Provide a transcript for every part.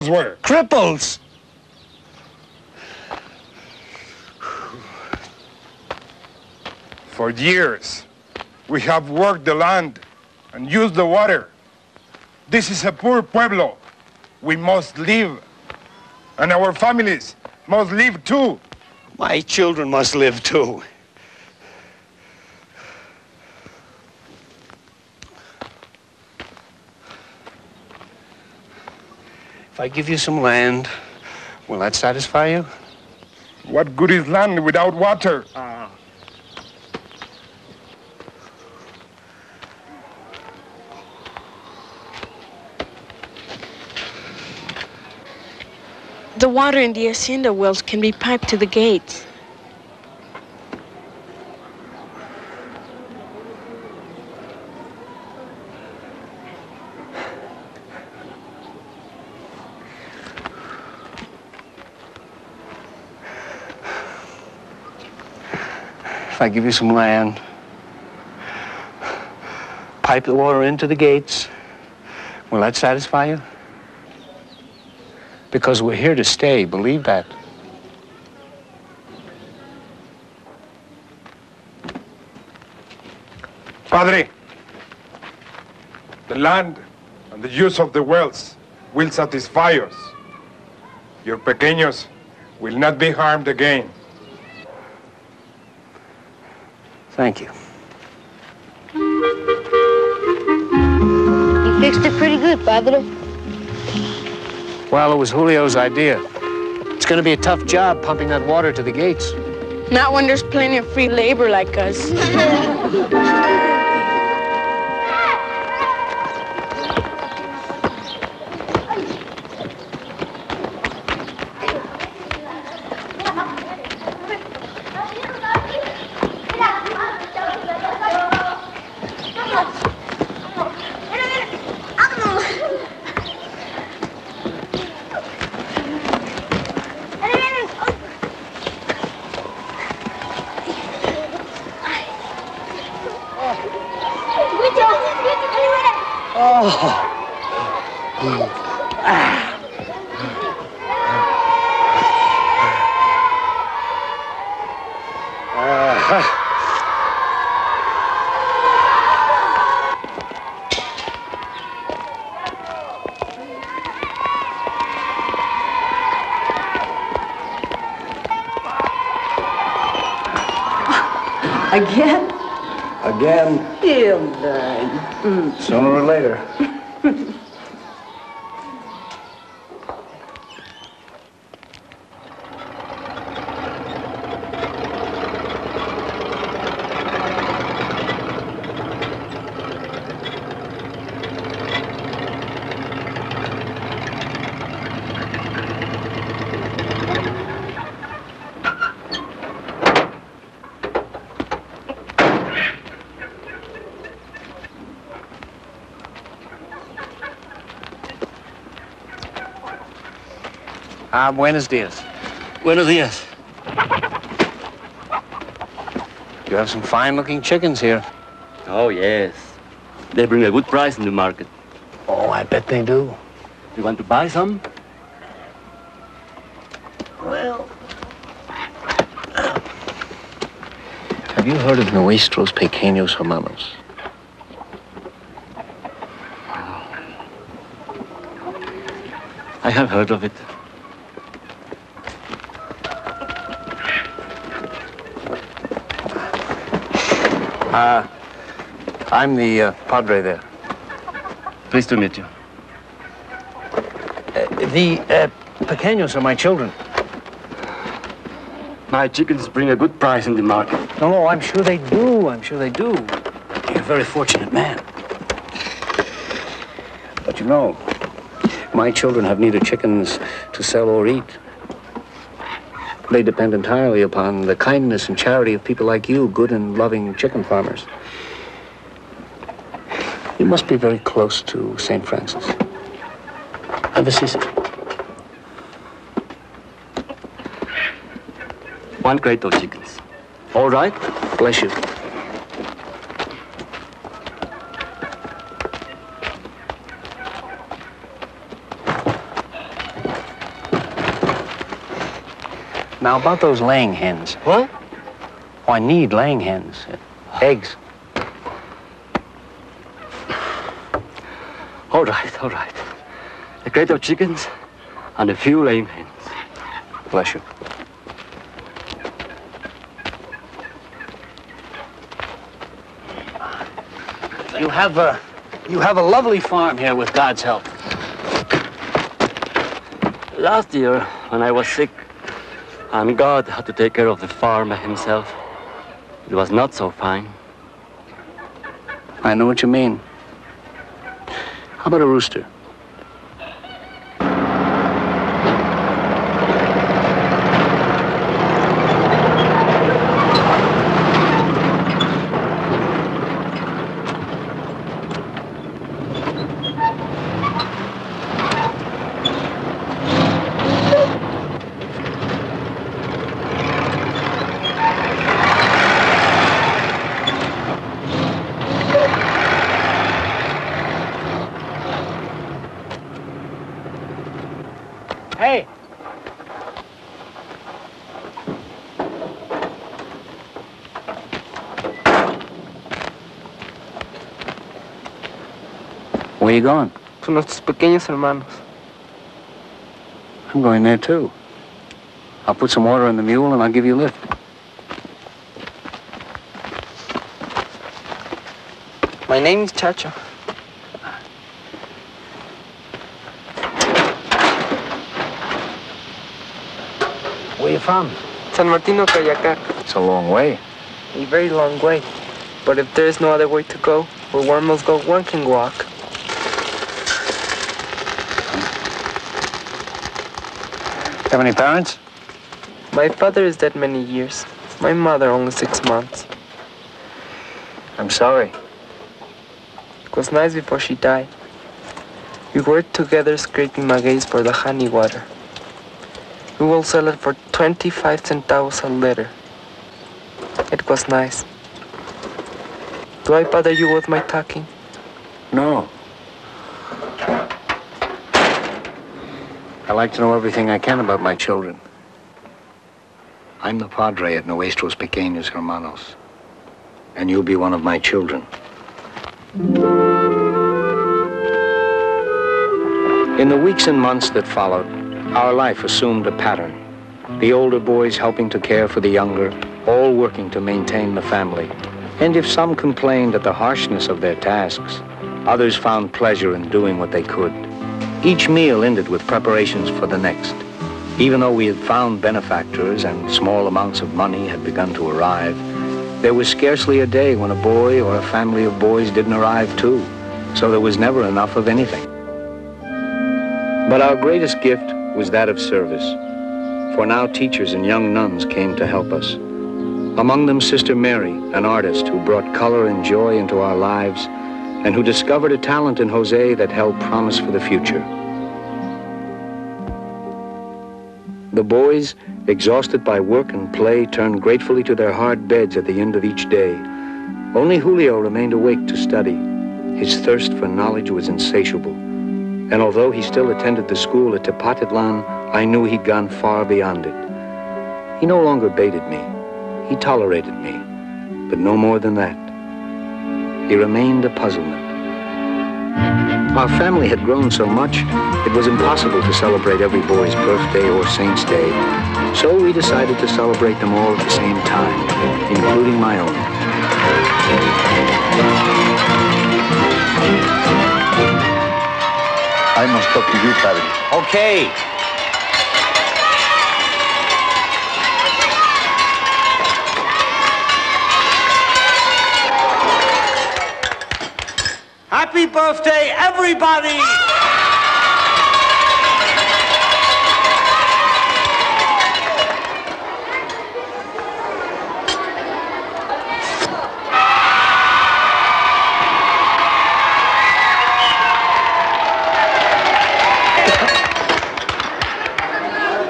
were? Cripples! For years, we have worked the land and used the water. This is a poor pueblo. We must live. And our families must live too. My children must live too. If I give you some land, will that satisfy you? What good is land without water? The water in the Hacienda wells can be piped to the gates. If I give you some land, pipe the water into the gates, will that satisfy you? Because we're here to stay, believe that. Padre, the land and the use of the wells will satisfy us. Your pequeños will not be harmed again. Thank you. You fixed it pretty good, Padre. Well, it was Julio's idea. It's going to be a tough job pumping that water to the gates. Not when there's plenty of free labor like us. Again? Again, Hilda. sooner or later. Buenos dias. Buenos dias. You have some fine-looking chickens here. Oh, yes. They bring a good price in the market. Oh, I bet they do. You want to buy some? Well... Have you heard of Nuestros Pequeños Hermanos? I have heard of it. I'm the padre there. Pleased to meet you. The Pequeños are my children. My chickens bring a good price in the market. No, I'm sure they do. I'm sure they do. You're a very fortunate man. But you know, my children have neither chickens to sell or eat. They depend entirely upon the kindness and charity of people like you, good and loving chicken farmers. You must be very close to St. Francis. Have a seat. One crate of chickens. All right? Bless you. Now, about those laying hens. What? Oh, I need laying hens. Eggs. All right, all right. A crate of chickens and a few laying hens. Bless you. You have a lovely farm here with God's help. Last year, when I was sick, and God had to take care of the farm himself, it was not so fine. I know what you mean. How about a rooster? Hey! Where you going? Con nuestros pequeños hermanos. I'm going there too. I'll put some water in the mule and I'll give you a lift. My name is Chacho. Where you from? San Martino, Cayacac. It's a long way. A very long way. But if there is no other way to go, where one must go, one can walk. Have any parents? My father is dead many years. My mother only 6 months. I'm sorry. It was nice before she died. We worked together scraping magueys for the honey water. We will sell it for 25 centavos a liter. It was nice. Do I bother you with my talking? No. I like to know everything I can about my children. I'm the padre at Nuestros Pequeños Hermanos. And you'll be one of my children. In the weeks and months that followed, our life assumed a pattern. The older boys helping to care for the younger, all working to maintain the family. And if some complained at the harshness of their tasks, others found pleasure in doing what they could. Each meal ended with preparations for the next. Even though we had found benefactors and small amounts of money had begun to arrive, there was scarcely a day when a boy or a family of boys didn't arrive too, so there was never enough of anything. But our greatest gift was that of service, for now teachers and young nuns came to help us. Among them Sister Mary, an artist who brought color and joy into our lives and who discovered a talent in Jose that held promise for the future. The boys, exhausted by work and play, turned gratefully to their hard beds at the end of each day. Only Julio remained awake to study. His thirst for knowledge was insatiable. And although he still attended the school at Tepatitlan, I knew he'd gone far beyond it. He no longer baited me. He tolerated me, but no more than that. He remained a puzzlement. Our family had grown so much, it was impossible to celebrate every boy's birthday or Saint's Day. So we decided to celebrate them all at the same time, including my own. I must talk to you, Padre. Okay. Happy birthday, everybody!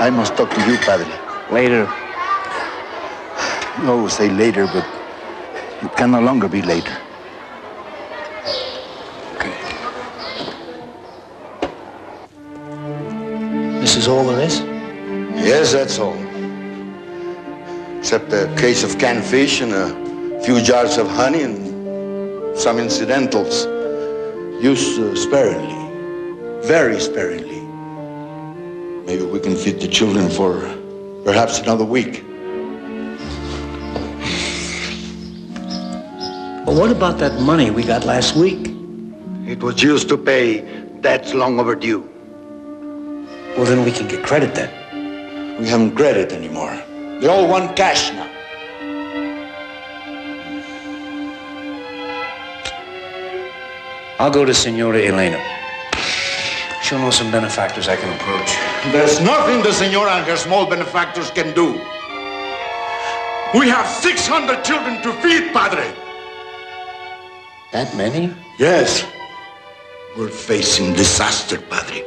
I must talk to you, Padre. Later. You always say later, but it can no longer be later. This is all there is? Yes, that's all. Except a case of canned fish and a few jars of honey and some incidentals. Use sparingly, very sparingly. Maybe we can feed the children for perhaps another week. But what about that money we got last week? It was used to pay debts long overdue. Well, then we can get credit then. We haven't credit anymore. They all want cash now. I'll go to Senora Elena. She'll know some benefactors I can approach. There's nothing the senora and her small benefactors can do. We have 600 children to feed, Padre. That many? Yes. We're facing disaster, Padre.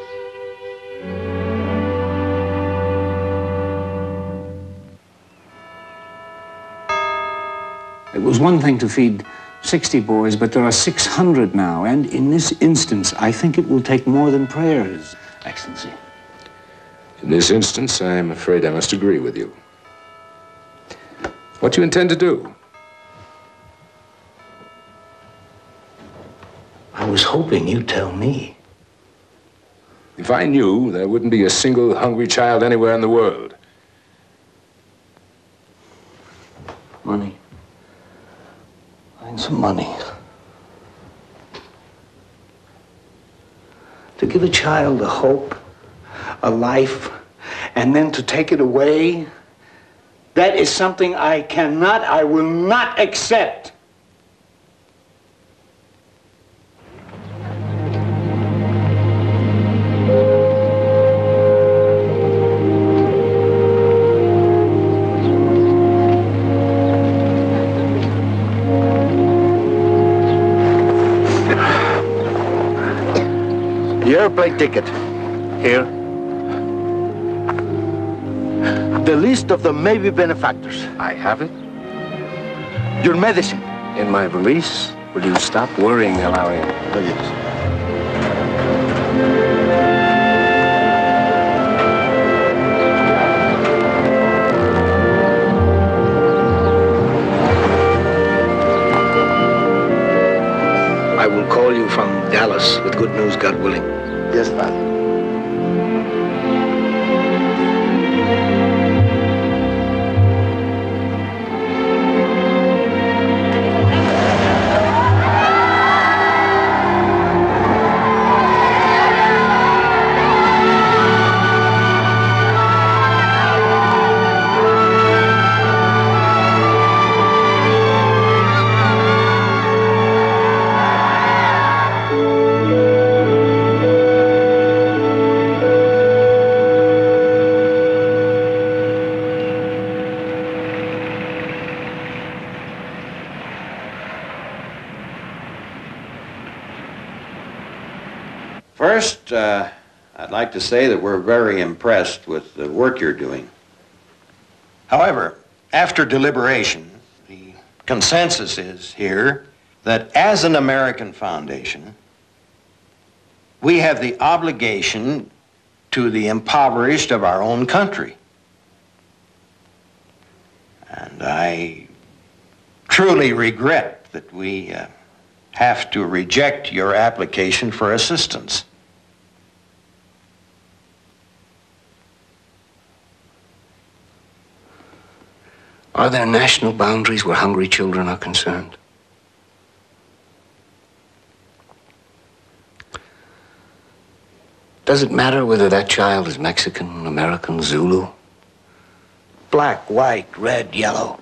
It was one thing to feed 60 boys, but there are 600 now, and in this instance, I think it will take more than prayers, Excellency. In this instance, I'm afraid I must agree with you. What do you intend to do? I was hoping you'd tell me. If I knew, there wouldn't be a single hungry child anywhere in the world. Money. Find some money. To give a child a hope, a life, and then to take it away, that is something I will not accept. The airplane ticket. Here? The list of the maybe benefactors. I have it. Your medicine. In my valise. Will you stop worrying, Hilarion? Oh, yes. I will call you from Dallas with good news, God willing. Yes, Father. First, I'd like to say that we're very impressed with the work you're doing. However, after deliberation, the consensus is here that as an American foundation, we have the obligation to the impoverished of our own country. And I truly regret that we have to reject your application for assistance. Are there national boundaries where hungry children are concerned? Does it matter whether that child is Mexican, American, Zulu? Black, white, red, yellow.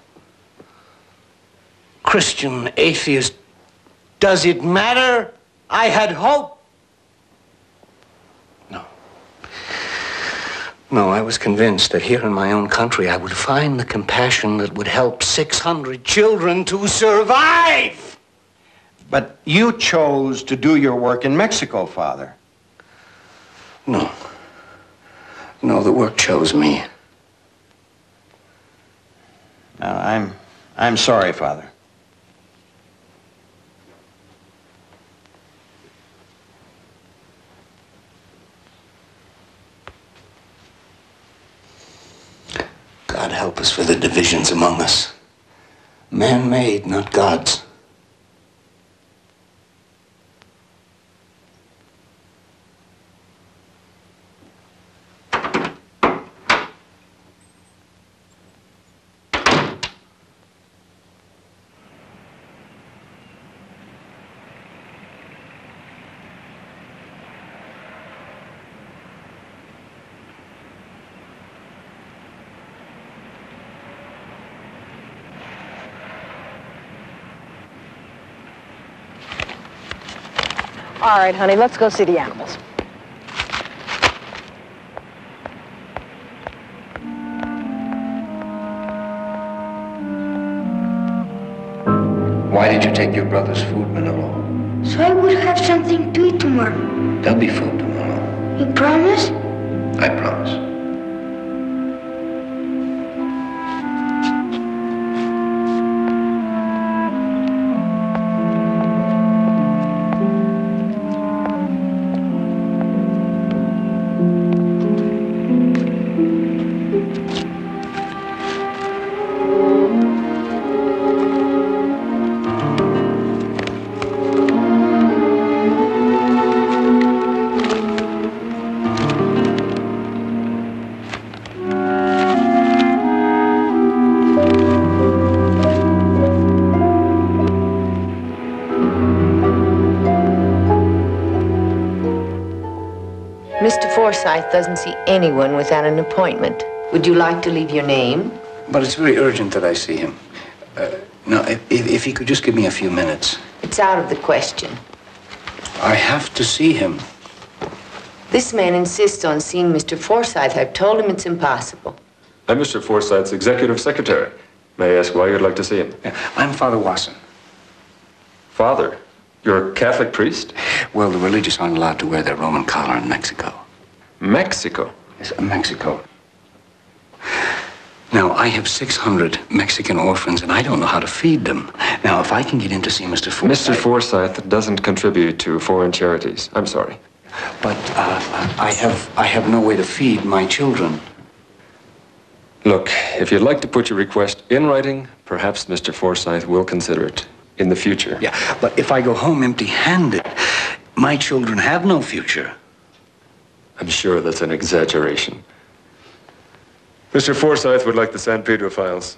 Christian, atheist. Does it matter? I had hope. No, I was convinced that here in my own country I would find the compassion that would help 600 children to survive. But you chose to do your work in Mexico, Father. No. No, the work chose me. Now, I'm sorry, Father. God help us for the divisions among us. Man-made, not God's. All right, honey, let's go see the animals. Why did you take your brother's food, Manolo? So I would have something to eat tomorrow. There'll be food tomorrow. You promise? I promise. Mr. Forsyth doesn't see anyone without an appointment. Would you like to leave your name? But it's very urgent that I see him. Now, if he could just give me a few minutes. It's out of the question. I have to see him. This man insists on seeing Mr. Forsyth. I've told him it's impossible. I'm Mr. Forsyth's executive secretary. May I ask why you'd like to see him? I'm Father Wasson. Father? You're a Catholic priest? Well, the religious aren't allowed to wear their Roman collar in Mexico. Mexico? Yes, Mexico. Now, I have 600 Mexican orphans, and I don't know how to feed them. Now, if I can get in to see Mr. Forsyth... Mr. Forsyth doesn't contribute to foreign charities. I'm sorry. But I have no way to feed my children. Look, if you'd like to put your request in writing, perhaps Mr. Forsyth will consider it in the future. Yeah, but if I go home empty-handed, my children have no future. I'm sure that's an exaggeration. Mr. Forsyth would like the San Pedro files.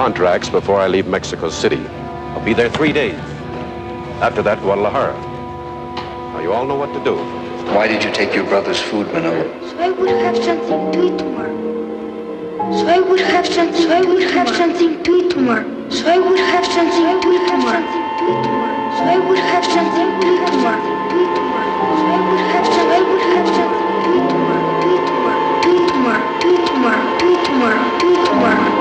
Contracts before I leave Mexico City. I'll be there 3 days. After that, Guadalajara. Now, you all know what to do. Why did you take your brother's food, Manolo? So I would have something to eat tomorrow. So I would have something to eat tomorrow. So I would have something to eat tomorrow. So I would have something to eat tomorrow. So I would have something to eat tomorrow. To eat tomorrow. To eat tomorrow. To eat tomorrow. To eat tomorrow.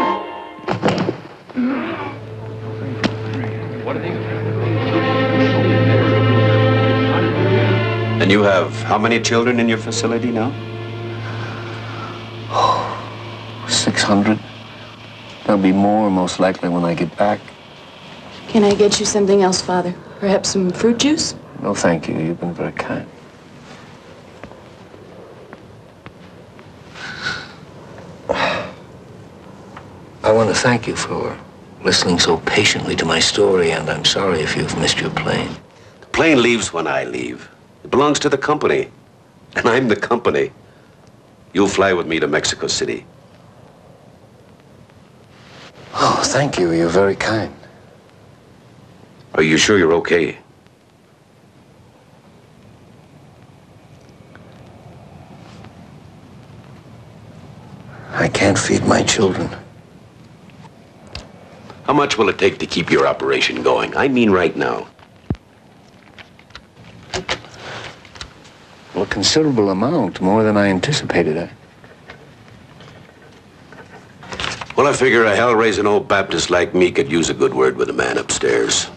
And you have how many children in your facility now? 600. There'll be more, most likely, when I get back. Can I get you something else, Father? Perhaps some fruit juice? No, thank you. You've been very kind. I want to thank you for listening so patiently to my story, and I'm sorry if you've missed your plane. The plane leaves when I leave. It belongs to the company, and I'm the company. You'll fly with me to Mexico City. Oh, thank you. You're very kind. Are you sure you're okay? I can't feed my children. How much will it take to keep your operation going? I mean right now. Well, a considerable amount, more than I anticipated. Well, I figure a hell-raising old Baptist like me could use a good word with the man upstairs.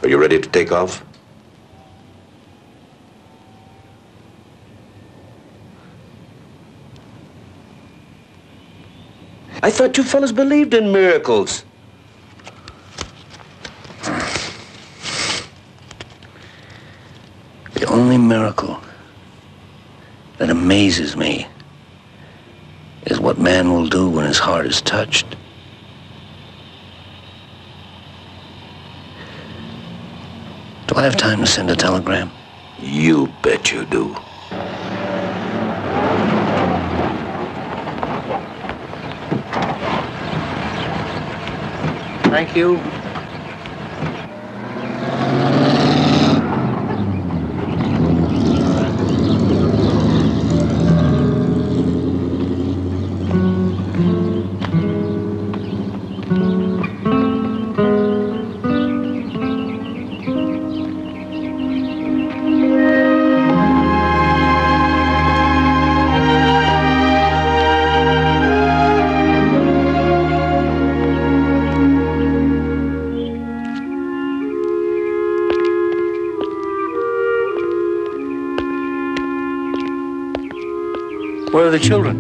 Are you ready to take off? I thought you fellas believed in miracles. The only miracle that amazes me is what man will do when his heart is touched. Do I have time to send a telegram? You bet you do. Thank you. Where are the children?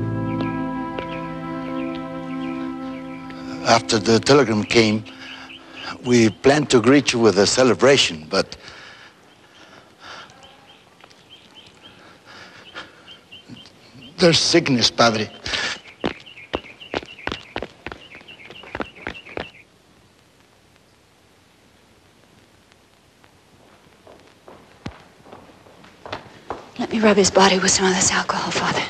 After the telegram came, we planned to greet you with a celebration, but there's sickness, Padre. Let me rub his body with some of this alcohol, Father.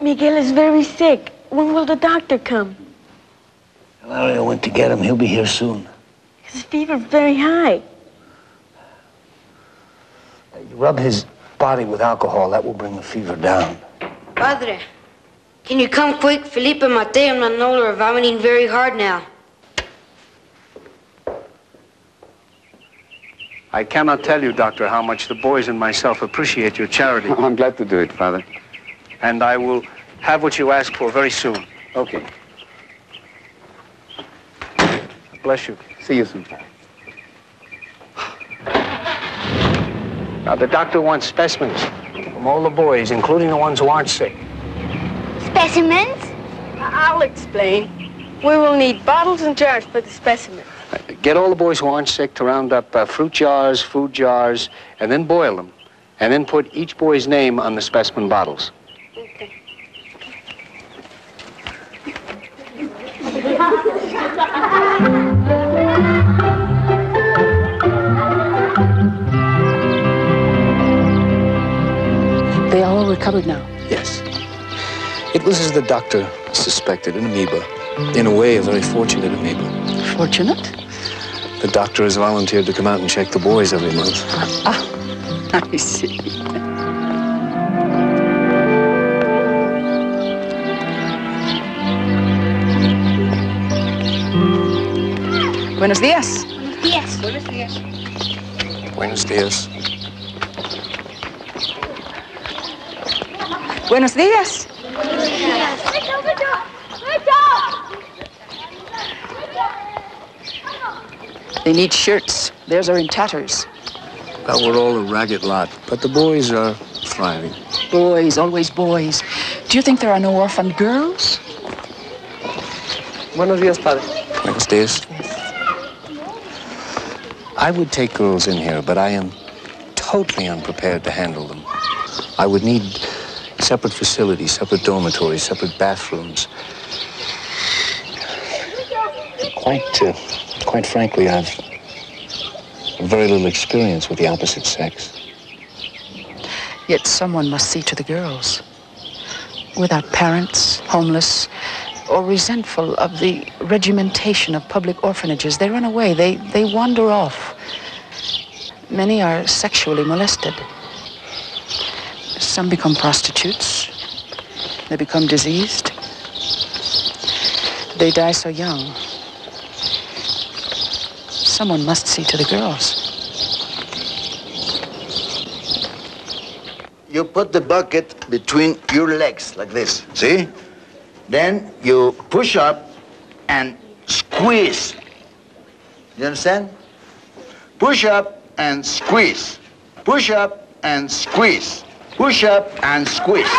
Miguel is very sick. When will the doctor come? Hilario went to get him. He'll be here soon. His fever's very high. You rub his body with alcohol. That will bring the fever down. Padre, can you come quick? Felipe, Mateo, and Manolo are vomiting very hard now. I cannot tell you, Doctor, how much the boys and myself appreciate your charity. I'm glad to do it, Father. And I will have what you ask for very soon. Okay. Bless you. See you soon, Father. Now, the doctor wants specimens from all the boys, including the ones who aren't sick. Specimens? I'll explain. We will need bottles and jars for the specimens. Get all the boys who aren't sick to round up fruit jars, food jars, and then boil them. And then put each boy's name on the specimen bottles. They all recovered now? Yes. It was as the doctor suspected, an amoeba. In a way, a very fortunate amoeba. Fortunate? The doctor has volunteered to come out and check the boys every month. I see. Buenos días. Buenos días. Buenos días. Buenos días. Buenos días. They need shirts. Theirs are in tatters. Well, we're all a ragged lot, but the boys are thriving. Boys, always boys. Do you think there are no orphaned girls? Buenos días, Padre. Buenos días. I would take girls in here, but I am totally unprepared to handle them. I would need separate facilities, separate dormitories, separate bathrooms. Quite frankly, I've very little experience with the opposite sex. Yet someone must see to the girls. Without parents, homeless, or resentful of the regimentation of public orphanages, they run away. They wander off. Many are sexually molested. Some become prostitutes. They become diseased. They die so young. Someone must see to the girls. you put the bucket between your legs, like this, see? Then you push up and squeeze. You understand? Push up and squeeze. Push up and squeeze. Push up and squeeze.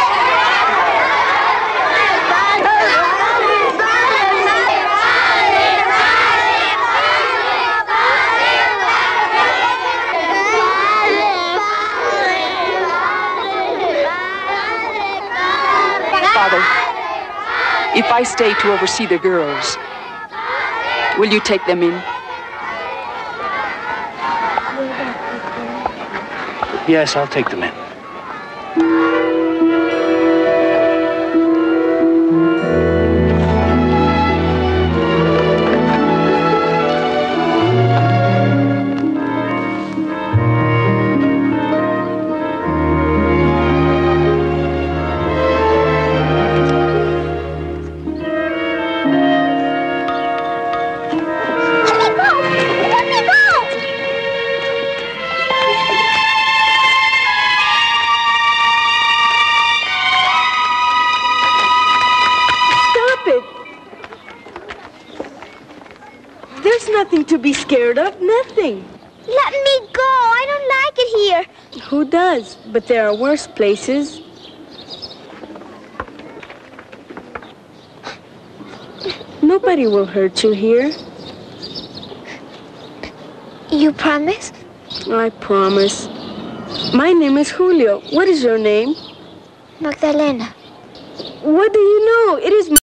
Father, if I stay to oversee the girls, will you take them in? Yes, I'll take them in. Nothing to be scared of, nothing. Let me go. I don't like it here. Who does? But there are worse places. Nobody will hurt you here. You promise? I promise. My name is Julio. What is your name? Magdalena. What do you know? It is